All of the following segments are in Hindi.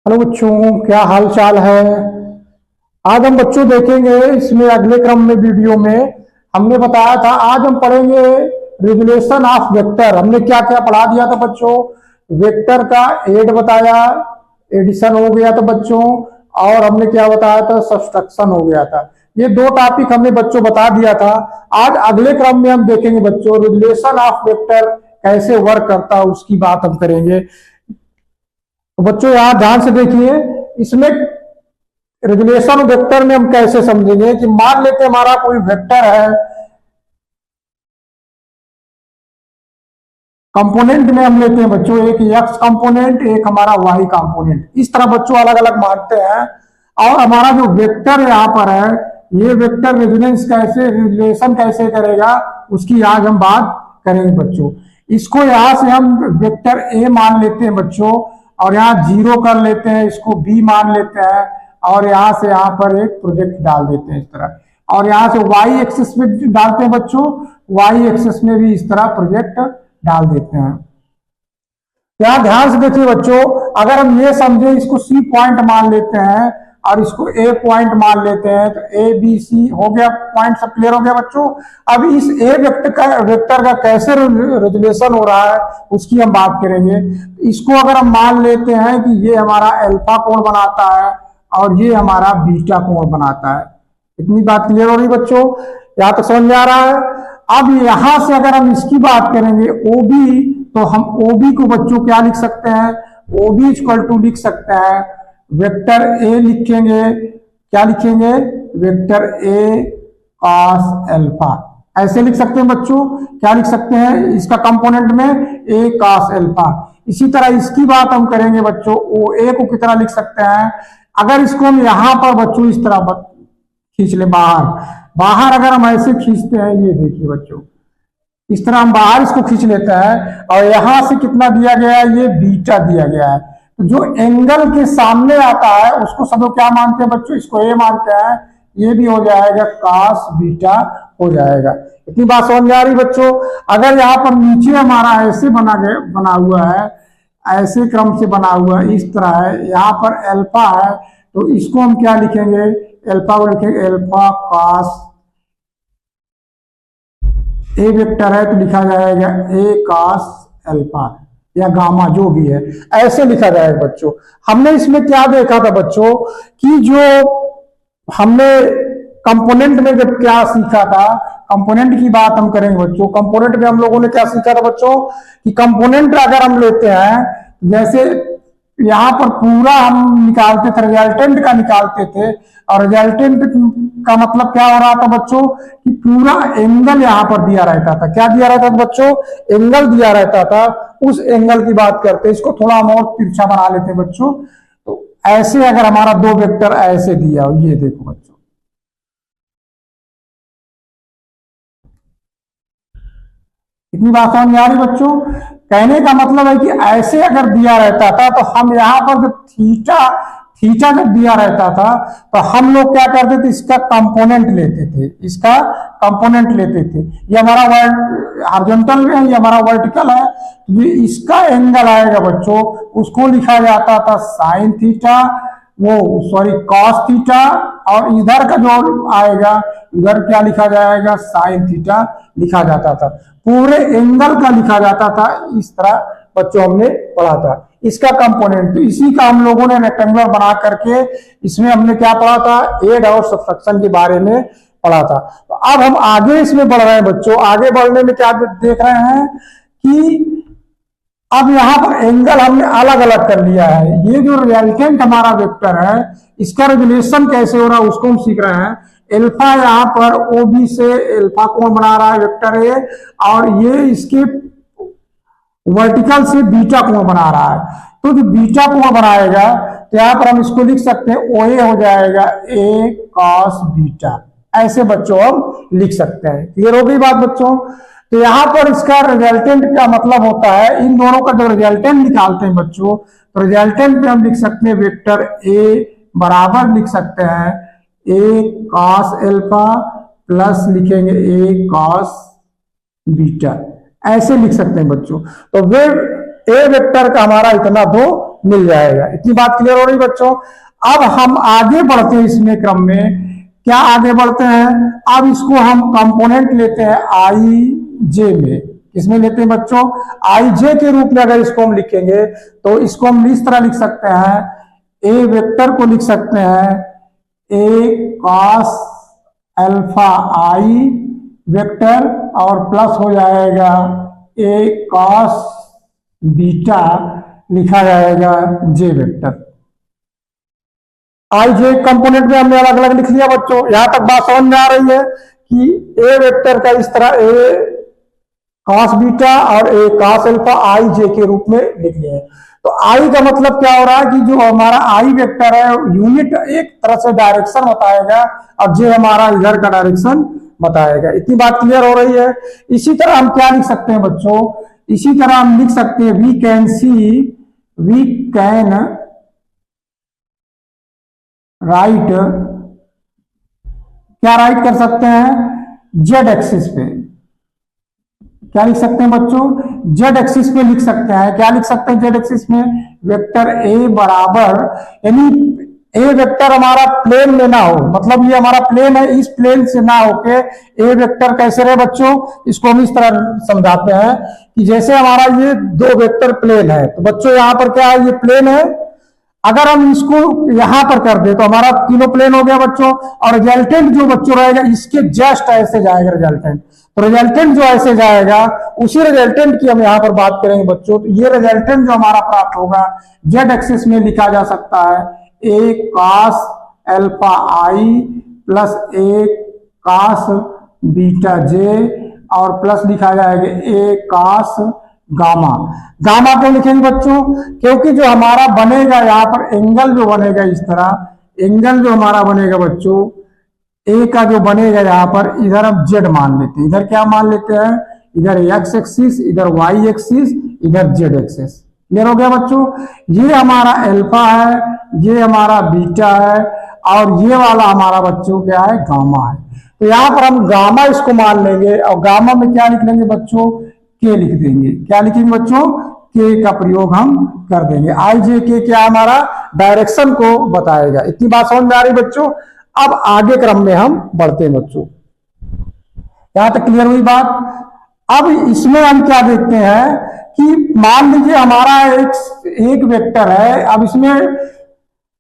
हेलो बच्चों, क्या हाल चाल है। आज हम बच्चों देखेंगे इसमें अगले क्रम में वीडियो में हमने बताया था। आज हम पढ़ेंगे रेगुलेशन ऑफ वेक्टर। हमने क्या क्या पढ़ा दिया था बच्चों। वेक्टर का एड बताया, एडिशन हो गया था बच्चों, और हमने क्या बताया था, सब्सट्रैक्शन हो गया था। ये दो टॉपिक हमने बच्चों बता दिया था। आज अगले क्रम में हम देखेंगे बच्चों रेगुलेशन ऑफ वेक्टर कैसे वर्क करता है, उसकी बात हम करेंगे। तो बच्चों यहां ध्यान से देखिए, इसमें रेगुलेशन वेक्टर में हम कैसे समझेंगे कि मान लेते हमारा कोई वेक्टर है, कंपोनेंट में हम लेते हैं बच्चों एक एक्स कंपोनेंट, एक हमारा वाई कंपोनेंट। इस तरह बच्चों अलग अलग मानते हैं। और हमारा जो वेक्टर यहां पर है, ये वेक्टर रेगुलेशन कैसे करेगा उसकी आज हम बात करेंगे बच्चों। इसको यहां से हम वेक्टर ए मान लेते हैं बच्चों, और यहाँ 0 कर लेते हैं, इसको बी मान लेते हैं, और यहां से यहां पर एक प्रोजेक्ट डाल देते हैं इस तरह। और यहां से वाई एक्सिस में डालते हैं बच्चों, वाई एक्सिस में भी इस तरह प्रोजेक्ट डाल देते हैं। यहां ध्यान से देखिए बच्चों, अगर हम ये समझे इसको सी पॉइंट मान लेते हैं और इसको ए पॉइंट मान लेते हैं, तो ए बी सी हो गया, पॉइंट सब क्लियर हो गया बच्चों। अब इस ए वेक्टर का कैसे रेगुलेशन हो रहा है उसकी हम बात करेंगे। इसको अगर हम मान लेते हैं कि ये हमारा अल्फा कोण बनाता है और ये हमारा बीटा कोण बनाता है। इतनी बात क्लियर हो रही बच्चों, यहां तक समझ में आ रहा है। अब यहां से अगर हम इसकी बात करेंगे ओबी, तो हम ओबी को बच्चों क्या लिख सकते हैं, ओबी इक्वल टू लिख सकते हैं वेक्टर ए, लिखेंगे क्या लिखेंगे, वेक्टर ए कॉस अल्फा, ऐसे लिख सकते हैं बच्चों। क्या लिख सकते हैं इसका कंपोनेंट में, ए कॉस अल्फा। इसी तरह इसकी बात हम करेंगे बच्चों, ओ ए को कितना लिख सकते हैं, अगर इसको हम यहां पर बच्चों इस तरह खींच ले, बाहर अगर हम ऐसे खींचते हैं, ये देखिए बच्चों इस तरह हम बाहर इसको खींच लेते हैं, और यहां से कितना दिया गया है, ये बीटा दिया गया है। तो जो एंगल के सामने आता है उसको सब लोग क्या मानते हैं बच्चों, इसको ए मानते हैं, ये भी हो जाएगा कॉस बीटा हो जाएगा। इतनी बात समझ में आ रही बच्चों। अगर यहाँ पर नीचे हमारा ऐसे बना हुआ है, ऐसे क्रम से बना हुआ है, इस तरह है, यहाँ पर अल्फा है, तो इसको हम क्या लिखेंगे, अल्फा को लिखेंगे अल्फा कॉस, ए वेक्टर है तो लिखा जाएगा ए कॉस अल्फा या गामा जो भी है, ऐसे लिखा जाएगा बच्चों। हमने इसमें क्या देखा था बच्चों कि जो हमने कंपोनेंट में जब क्या सीखा था, कंपोनेंट की बात हम करेंगे बच्चों। कंपोनेंट में हम लोगों ने क्या सीखा था बच्चों कि कंपोनेंट अगर हम लेते हैं, जैसे यहां पर पूरा हम निकालते थे, रिजल्टेंट का निकालते थे, और रिजल्टेंट का मतलब क्या हो रहा था बच्चों कि पूरा एंगल यहां पर दिया रहता था। क्या दिया रहता था बच्चों, एंगल दिया रहता था। उस एंगल की बात करते, इसको थोड़ा हम और तिरछा बना लेते हैं बच्चों। तो ऐसे अगर हमारा दो वेक्टर ऐसे दिया हो, ये देखो बच्चों, इतनी बात समझ में आ रही बच्चों। कहने का मतलब है कि ऐसे अगर दिया रहता था तो हम यहां पर जब थीटा जब दिया रहता था तो हम लोग क्या करते थे, इसका कंपोनेंट लेते थे, इसका कंपोनेंट लेते थे। ये हमारा हॉरिजॉन्टल में है, ये हमारा वर्टिकल है, ये इसका एंगल आएगा बच्चों, उसको लिखा जाता था साइन थीटा, कॉस थीटा, और इधर का जो आएगा इधर क्या लिखा जाएगा, साइन थीटा लिखा जाता था। पूरे एंगल का लिखा जाता था। इस तरह बच्चों हमने पढ़ा था इसका कंपोनेंट। तो इसी का हम लोगों ने रेक्टेंगुलर बना करके इसमें हमने क्या पढ़ा था, एड और सब्सट्रैक्शन के बारे में पढ़ा था। तो अब हम आगे इसमें बढ़ रहे हैं बच्चों। आगे बढ़ने में क्या देख रहे हैं कि अब यहां पर एंगल हमने अलग अलग कर लिया है। ये जो रिजल्टेंट हमारा वेक्टर है, इसका रेगुलेशन कैसे हो रहा है उसको हम सीख रहे हैं। अल्फा यहां पर ओबी से अल्फा कोण बना रहा है वेक्टर ए, और ये इसके वर्टिकल से बीटा कोण बना रहा है। तो जो बीटा कोण बनाएगा तो यहां पर हम इसको लिख सकते हैं, ओ ए हो जाएगा ए कॉस बीटा, ऐसे बच्चों हम लिख सकते हैं। क्लियर हो गई बात बच्चों। तो यहां पर इसका रिजल्टेंट का मतलब होता है, इन दोनों का जब रिजल्टेंट निकालते हैं बच्चों, तो रिजल्टेंट पे हम लिख सकते हैं वेक्टर ए बराबर लिख सकते हैं ए कॉस अल्फा प्लस लिखेंगे ए कॉस बीटा, ऐसे लिख सकते हैं बच्चों। तो वे ए वेक्टर का हमारा इतना दो मिल जाएगा। इतनी बात क्लियर हो रही बच्चों। अब हम आगे बढ़ते हैं इसमें क्रम में, क्या आगे बढ़ते हैं, अब इसको हम कंपोनेंट लेते हैं आई जे में। किसमें लेते हैं बच्चों, आई जे के रूप में। अगर इसको हम लिखेंगे तो इसको हम इस तरह लिख सकते हैं, ए वेक्टर को लिख सकते हैं ए कॉस अल्फा आई वेक्टर, और प्लस हो जाएगा ए कॉस बीटा लिखा जाएगा जे वेक्टर। आई जे कंपोनेंट में हमने अलग अलग लिख लिया बच्चों। यहां तक बात समझ में आ रही है कि ए वेक्टर का इस तरह ए कॉस बीटा और ए कॉस अल्फा आई जे के रूप में लिख लिए। तो आई का मतलब क्या हो रहा है कि जो हमारा आई वेक्टर है यूनिट एक तरह से डायरेक्शन बताएगा, और जे हमारा इधर का डायरेक्शन बताएगा। इतनी बात क्लियर हो रही है। इसी तरह हम क्या लिख सकते हैं बच्चों, इसी तरह हम लिख सकते हैं वी कैन राइट, क्या राइट कर सकते हैं, जेड एक्सिस पे। क्या लिख सकते हैं बच्चों, जेड एक्सिस पे लिख सकते हैं। क्या लिख सकते हैं जेड एक्सिस में, वेक्टर ए बराबर, यानी ए वेक्टर हमारा प्लेन में ना हो, मतलब ये हमारा प्लेन है, इस प्लेन से ना होके ए वेक्टर कैसे रहे बच्चों, इसको हम इस तरह समझाते हैं कि जैसे हमारा ये दो वेक्टर प्लेन है, तो बच्चों यहां पर क्या है, ये प्लेन है। अगर हम इसको यहां पर कर दे तो हमारा तीनों प्लेन हो गया बच्चों, और रिजल्टेंट जो बच्चों रहेगा इसके जस्ट ऐसे जाएगा रिजल्टेंट। तो रिजल्टेंट जो ऐसे जाएगा उसी रिजल्टेंट की हम यहां पर बात करेंगे बच्चों। तो ये रिजल्टेंट जो हमारा प्राप्त होगा जेड एक्सिस में लिखा जा सकता है ए कॉस अल्फा आई प्लस ए कॉस बीटा जे, और प्लस लिखा जाएगा ए कॉस गामा। गामा को लिखेंगे बच्चों क्योंकि जो हमारा बनेगा यहाँ पर एंगल जो बनेगा इस तरह, एंगल जो हमारा बनेगा बच्चों ए का जो बनेगा यहाँ पर, इधर हम जेड मान लेते हैं, इधर क्या मान लेते हैं, इधर एक्स एक्सिस, इधर वाई एक्सिस, इधर जेड एक्सिस। क्लियर हो गया बच्चों। ये हमारा अल्फा है, ये हमारा बीटा है, और ये वाला हमारा बच्चों क्या है, गामा है। तो यहाँ पर हम गामा इसको मान लेंगे, और गामा में क्या लिख लेंगे बच्चों, के लिख देंगे। क्या लिखेंगे बच्चों, के का प्रयोग हम कर देंगे। आई जे के क्या हमारा डायरेक्शन को बताएगा। इतनी बात समझ में आ रही बच्चों। अब आगे क्रम में हम बढ़ते हैं बच्चों, यहां तक क्लियर हुई बात। अब इसमें हम क्या देखते हैं कि मान लीजिए हमारा एक वेक्टर है, अब इसमें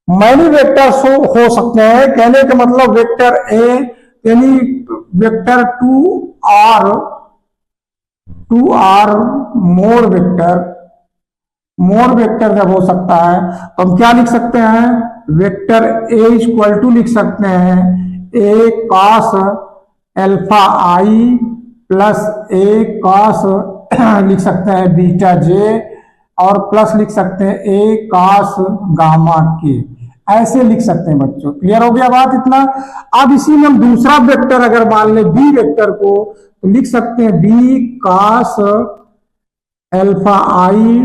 मैनी वेक्टर्स हो सकते हैं। कहने का मतलब वेक्टर ए यानी वेक्टर 2R मोर वेक्टर जब हो सकता है तो हम क्या लिख सकते हैं, वेक्टर ए इक्वल टू लिख सकते हैं ए कॉस अल्फा आई प्लस ए कॉस लिख सकते हैं बीटा जे, और प्लस लिख सकते हैं ए कॉस गामा के। ऐसे लिख सकते हैं बच्चों। क्लियर हो गया बात इतना। अब इसी में हम दूसरा वेक्टर अगर मान ले बी वेक्टर को, तो लिख सकते हैं बी कॉस अल्फा आई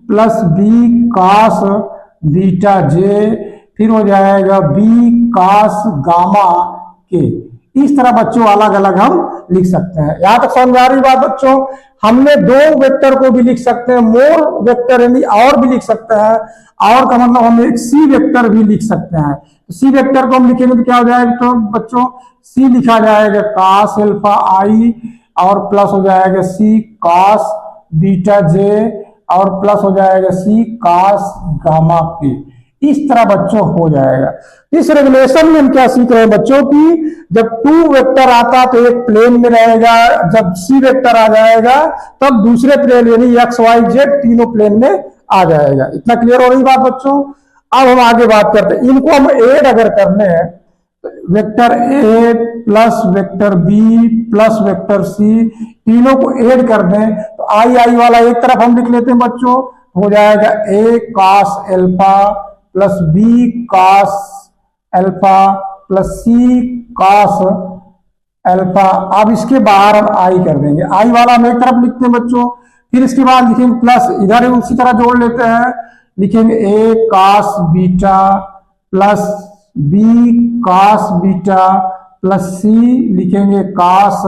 प्लस बी कॉस बीटा जे, फिर हो जाएगा बी कॉस गामा के। इस तरह बच्चों अलग अलग हम लिख सकते हैं। यहां तक समझ आ रही बात बच्चों। हमने दो वेक्टर को भी लिख सकते हैं, मोर वेक्टर यानी और भी लिख सकते हैं, और का मतलब हम एक सी वेक्टर भी लिख सकते हैं। तो सी वेक्टर को हम लिखेंगे तो क्या हो जाएगा, तो बच्चों सी लिखा जाएगा कॉस अल्फा आई, और प्लस हो जाएगा सी कॉस बीटा जे, और प्लस हो जाएगा सी कॉस गामा के। इस तरह बच्चों हो जाएगा। इस रेगुलेशन में हम क्या सीख रहे हैं बच्चों की, जब 2 वेक्टर आता तो एक प्लेन में रहेगा, जब सी वेक्टर आ जाएगा तब दूसरे प्लेन यानी एक्स वाई जेड तीनों प्लेन में आ जाएगा। इतना क्लियर हो रही बात बच्चों। अब हम आगे बात करते हैं, इनको हम ऐड अगर करने हैं, vector A plus vector B plus vector C, तीनों को ऐड कर दें तो आई वाला एक तरफ हम लिख लेते हैं बच्चों, हो जाएगा A cos alpha plus B cos alpha plus C cos alpha. अब इसके बाहर हम आई कर देंगे, आई वाला हम एक तरफ लिखते हैं बच्चों, फिर इसके बाद लिखेंगे प्लस, इधर उसी तरह जोड़ लेते हैं, लिखेंगे A cos beta plus B cos beta plus C लिखेंगे कॉस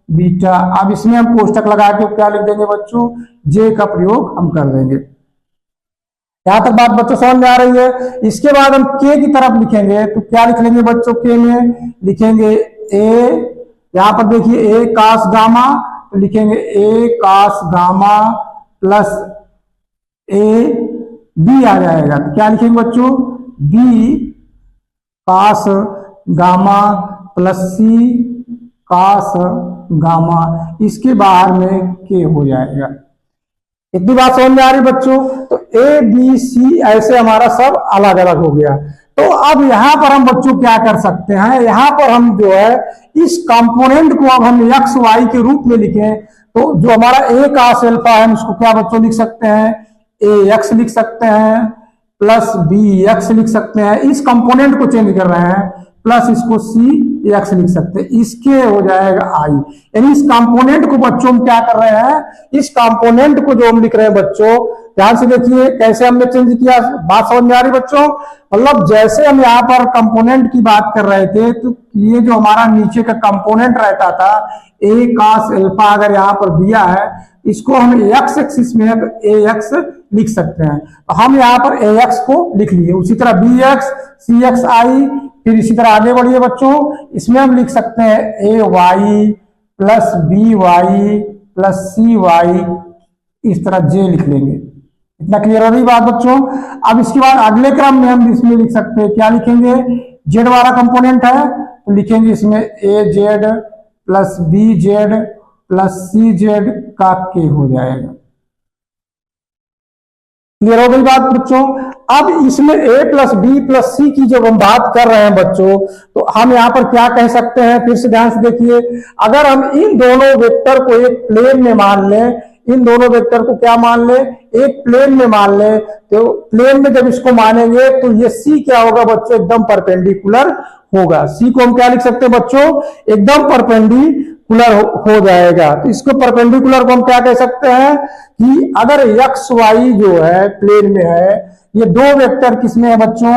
बीटा। अब इसमें हम कोष्टक लगा के क्या लिख देंगे बच्चों, जे का प्रयोग हम कर देंगे। यहां तक बात बच्चों समझ में आ रही है। इसके बाद हम के की तरफ लिखेंगे तो क्या लिख लेंगे बच्चों, के में लिखेंगे ए, यहां पर देखिए ए कास गामा, तो लिखेंगे ए कास गामा प्लस ए बी आ जाएगा, तो क्या लिखेंगे बच्चों, बी कास गामा प्लस सी कास गामा, इसके बाहर में के हो जाएगा। इतनी बात समझ में आ रही बच्चों। तो ए बी सी ऐसे हमारा सब अलग अलग हो गया। तो अब यहां पर हम बच्चों क्या कर सकते हैं, यहां पर हम जो है इस कंपोनेंट को अब हम एक्स वाई के रूप में लिखें, तो जो हमारा ए कास अल्फा है हम उसको क्या बच्चों लिख सकते हैं, ए एक्स लिख सकते हैं प्लस बी एक्स लिख सकते हैं, इस कंपोनेंट को चेंज कर रहे हैं, प्लस इसको सी एक्स लिख सकते हैं, इसके हो जाएगा आई। यानी इस कंपोनेंट को बच्चों हम क्या कर रहे हैं, इस कंपोनेंट को जो हम लिख रहे हैं बच्चों, ध्यान से देखिए कैसे हमने चेंज किया, बात समझ में आ रही बच्चों। मतलब जैसे हम यहाँ पर कंपोनेंट की बात कर रहे थे, तो ये जो हमारा नीचे का कंपोनेंट रहता था ए कास अल्फा, अगर यहाँ पर दिया है इसको हम एक्स एक्सिस में है तो ए एक्स लिख सकते हैं, तो हम यहाँ पर ए एक्स को लिख लिए। उसी तरह बी एक्स सी एक्स आई, फिर इसी तरह आगे बढ़िए बच्चों, इसमें हम लिख सकते हैं A Y plus B Y plus C Y, इस तरह जे लिख लेंगे। इतना क्लियर हो रही बात बच्चों। अब इसके बाद अगले क्रम में हम इसमें लिख सकते हैं, क्या लिखेंगे, जेड वाला कंपोनेंट है तो लिखेंगे इसमें A Z plus B Z plus C Z का के हो जाएगा। क्लियर हो गई बात बच्चों। अब इसमें a प्लस बी प्लस सी की जब हम बात कर रहे हैं बच्चों, तो हम यहां पर क्या कह सकते हैं, फिर से ध्यान से देखिए, अगर हम इन दोनों वेक्टर को एक प्लेन में मान लें, इन दोनों वेक्टर को क्या मान ले, एक प्लेन में मान ले, तो प्लेन में जब इसको मानेंगे तो ये सी क्या होगा बच्चों, एकदम परपेंडिकुलर होगा। सी को हम क्या लिख सकते हैं बच्चों, एकदम परपेंडिकुलर हो जाएगा। तो इसको परपेंडिकुलर को हम क्या कह सकते हैं कि अगर एक्स वाई जो है प्लेन में है, ये दो वेक्टर किसमें है बच्चों,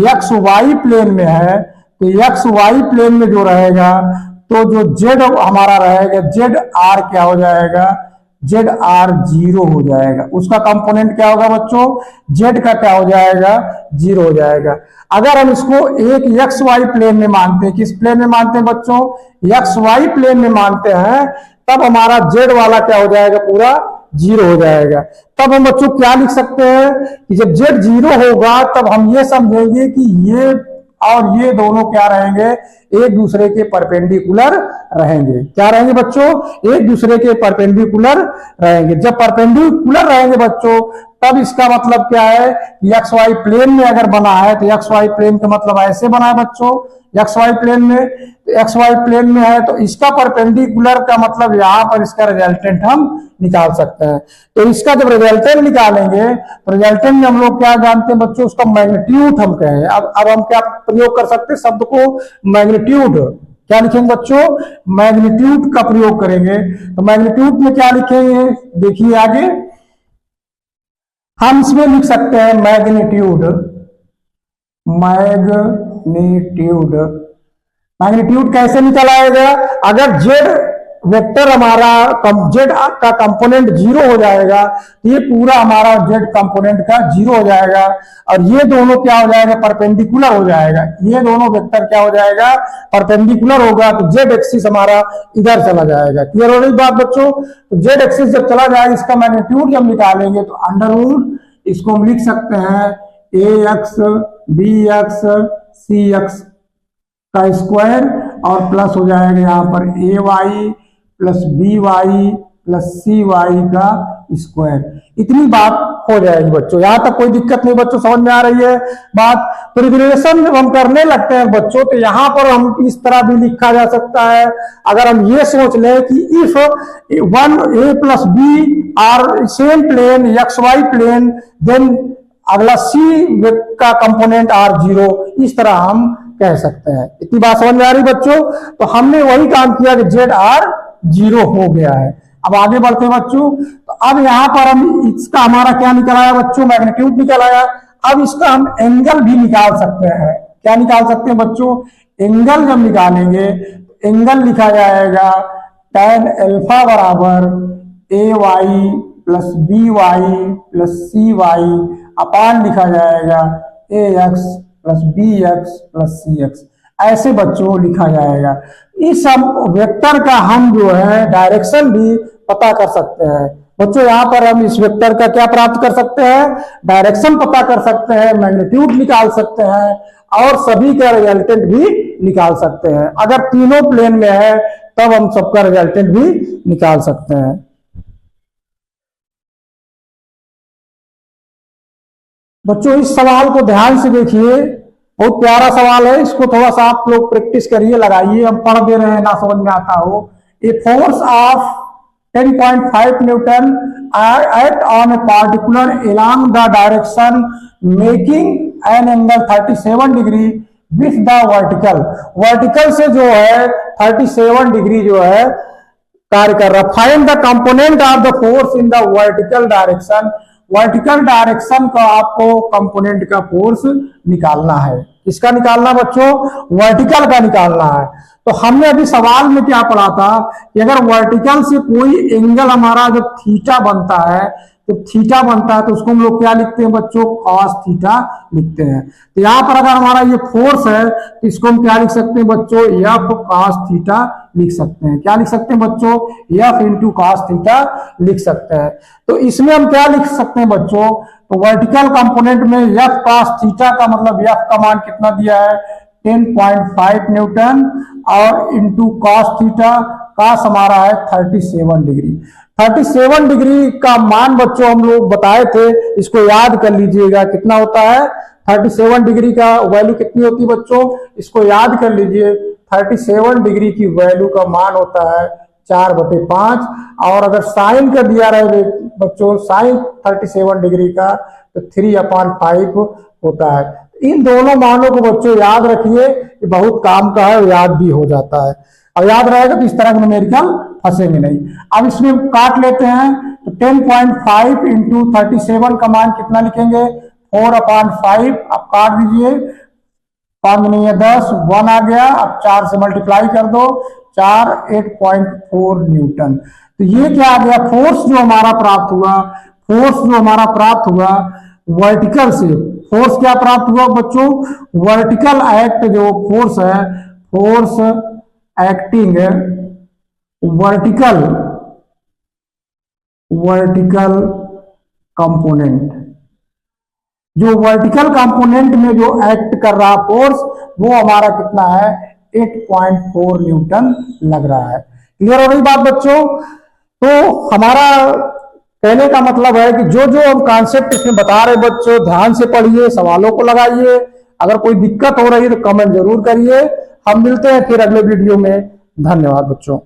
एक्स वाई प्लेन में है, तो एक्स वाई प्लेन में जो रहेगा तो जो जेड हमारा रहेगा, जेड आर क्या हो जाएगा, जेड आर जीरो हो जाएगा। उसका कंपोनेंट क्या होगा बच्चों, जेड का क्या हो जाएगा, जीरो हो जाएगा। अगर हम इसको एक एक्स वाई प्लेन में मानते हैं, किस प्लेन में मानते हैं बच्चों, एक्स वाई प्लेन में मानते हैं, तब हमारा जेड वाला क्या हो जाएगा, पूरा जीरो हो जाएगा। तब हम बच्चों क्या लिख सकते हैं कि जब जेड जीरो होगा तब हम ये समझेंगे कि ये और ये दोनों क्या रहेंगे, एक दूसरे के परपेंडिकुलर रहेंगे। क्या रहेंगे बच्चों, एक दूसरे के परपेंडिकुलर रहेंगे। जब परपेंडिकुलर रहेंगे बच्चों, तब इसका मतलब क्या है, एक्स वाई प्लेन में अगर बना है तो एक्स वाई प्लेन का मतलब ऐसे बना है बच्चों, एक्स वाई प्लेन में, एक्स वाई प्लेन में है तो इसका परपेंडिकुलर का मतलब यहां पर इसका रिजल्टेंट हम निकाल सकते हैं। तो इसका जब रिजल्टेंट निकालेंगे तो रिजल्टेंट में हम लोग क्या जानते हैं बच्चों, उसका मैग्नीट्यूड हम कहें। अब हम क्या प्रयोग कर सकते हैं, शब्द को मैग्नीट्यूड, क्या लिखेंगे बच्चों, मैग्नीट्यूड का प्रयोग करेंगे। तो मैग्नीट्यूड में क्या लिखेंगे, देखिए आगे हम इसमें लिख सकते हैं मैग्नीट्यूड, मैग्नीट्यूड, मैग्नीट्यूड कैसे निकल आएगा, अगर जेड वेक्टर हमारा जेड का कंपोनेंट जीरो हो जाएगा तो ये पूरा हमारा जेड कंपोनेंट का जीरो हो जाएगा, और ये दोनों क्या हो जाएगा, परपेंडिकुलर हो जाएगा। ये दोनों वेक्टर क्या हो जाएगा, परपेंडिकुलर होगा, तो जेड एक्सिस हमारा इधर चला जाएगा। क्लियर हो रही बात बच्चों। तो जेड एक्सिस जब चला जाएगा, इसका मैग्नीट्यूड जब निकालेंगे तो अंडर रूट इसको हम लिख सकते हैं A X B X C X का स्क्वायर, और प्लस हो जाएगा यहाँ पर A Y plus B Y plus C Y का स्क्वायर। इतनी बात हो जाएगी बच्चों, यहां तक कोई दिक्कत नहीं बच्चों, समझ में आ रही है बात। तो रिलेशन जब हम करने लगते हैं बच्चों, तो यहां पर हम इस तरह भी लिखा जा सकता है, अगर हम ये सोच लें कि if one A plus B are same plane X Y plane, then अगला सी का कंपोनेंट आर जीरो, इस तरह हम कह सकते हैं। इतनी बात समझ में आ रही बच्चों। तो हमने वही काम किया कि जेड आर जीरो हो गया है। अब आगे बढ़ते हैं बच्चों। तो अब यहां पर हम इसका हमारा क्या निकल आया बच्चों, मैग्नीट्यूड निकल आया। अब इसका हम एंगल भी निकाल सकते हैं। क्या निकाल सकते हैं बच्चों, एंगल जब निकालेंगे तो एंगल लिखा जाएगा tan अल्फा बराबर A Y plus B Y plus C Y upon लिखा जाएगा ax plus bx plus cx, ऐसे बच्चों लिखा जाएगा। इस सब वेक्टर का हम जो है डायरेक्शन भी पता कर सकते हैं बच्चों। यहाँ पर हम इस वेक्टर का क्या प्राप्त कर सकते हैं, डायरेक्शन पता कर सकते हैं, मैग्नीट्यूड निकाल सकते हैं और सभी का रिजल्टेंट भी निकाल सकते हैं। अगर तीनों प्लेन में है तब हम सबका रिजल्टेंट भी निकाल सकते हैं। बच्चों इस सवाल को ध्यान से देखिए, बहुत प्यारा सवाल है, इसको थोड़ा सा आप लोग प्रैक्टिस करिए, लगाइए, हम पढ़ दे रहे हैं ना समझ में आता हो। A force of 10.5 Newton act on a particular along the direction making an angle 37 degree with the vertical से जो है 37 डिग्री जो है कार्य कर रहा। Find the component of the force in the vertical direction का आपको कंपोनेंट का फोर्स निकालना है। किसका निकालना बच्चों, वर्टिकल का निकालना है। तो हमने अभी सवाल में क्या पढ़ा था कि अगर वर्टिकल से कोई एंगल हमारा जब थीटा बनता है तो उसको हम लोग क्या लिखते हैं बच्चों, cos थीटा लिखते हैं। तो यहाँ पर अगर हमारा ये फोर्स है तो इसको हम क्या लिख सकते हैं बच्चों, f cos थीटा लिख सकते हैं। क्या लिख सकते हैं बच्चों, f इंटू cos थीटा लिख सकते हैं। तो इसमें हम क्या लिख सकते हैं बच्चों, तो वर्टिकल कंपोनेंट में f cos थीटा का मतलब f का मान कितना दिया है 10.5 न्यूटन और इंटू cos थीटा का हमारा है 37 डिग्री। 37 डिग्री का मान बच्चों हम लोग बताए थे, इसको याद कर लीजिएगा कितना होता है। 37 डिग्री का वैल्यू कितनी होती है बच्चों, इसको याद कर लीजिए। 37 डिग्री की वैल्यू का मान होता है 4/5 और अगर साइन का दिया रहे बच्चों, साइन 37 डिग्री का तो 3/5 होता है। इन दोनों मानों को बच्चों याद रखिए, ये बहुत काम का है, याद भी हो जाता है और याद रहेगा तो इस तरह के न्यूमेरिकल फंसेंगे नहीं। अब इसमें काट लेते हैं तो 10.5 इंटू 37 का मान कितना लिखेंगे 4/5। अब काट दीजिए, 5 नहीं है 10, 1 आ गया। अब 4 से मल्टीप्लाई कर दो, 4 8.4 न्यूटन। तो ये क्या आ गया, फोर्स जो हमारा प्राप्त हुआ वर्टिकल से। फोर्स क्या प्राप्त हुआ बच्चों, वर्टिकल एक्ट जो फोर्स है, फोर्स एक्टिंग वर्टिकल कंपोनेंट, जो वर्टिकल कंपोनेंट में जो एक्ट कर रहा फोर्स वो हमारा कितना है 8.4 न्यूटन लग रहा है। क्लियर हो रही बात बच्चों। तो हमारा कहने का मतलब है कि जो हम कॉन्सेप्ट इसमें बता रहे बच्चों ध्यान से पढ़िए, सवालों को लगाइए। अगर कोई दिक्कत हो रही है तो कमेंट जरूर करिए। हम मिलते हैं फिर अगले वीडियो में। धन्यवाद बच्चों।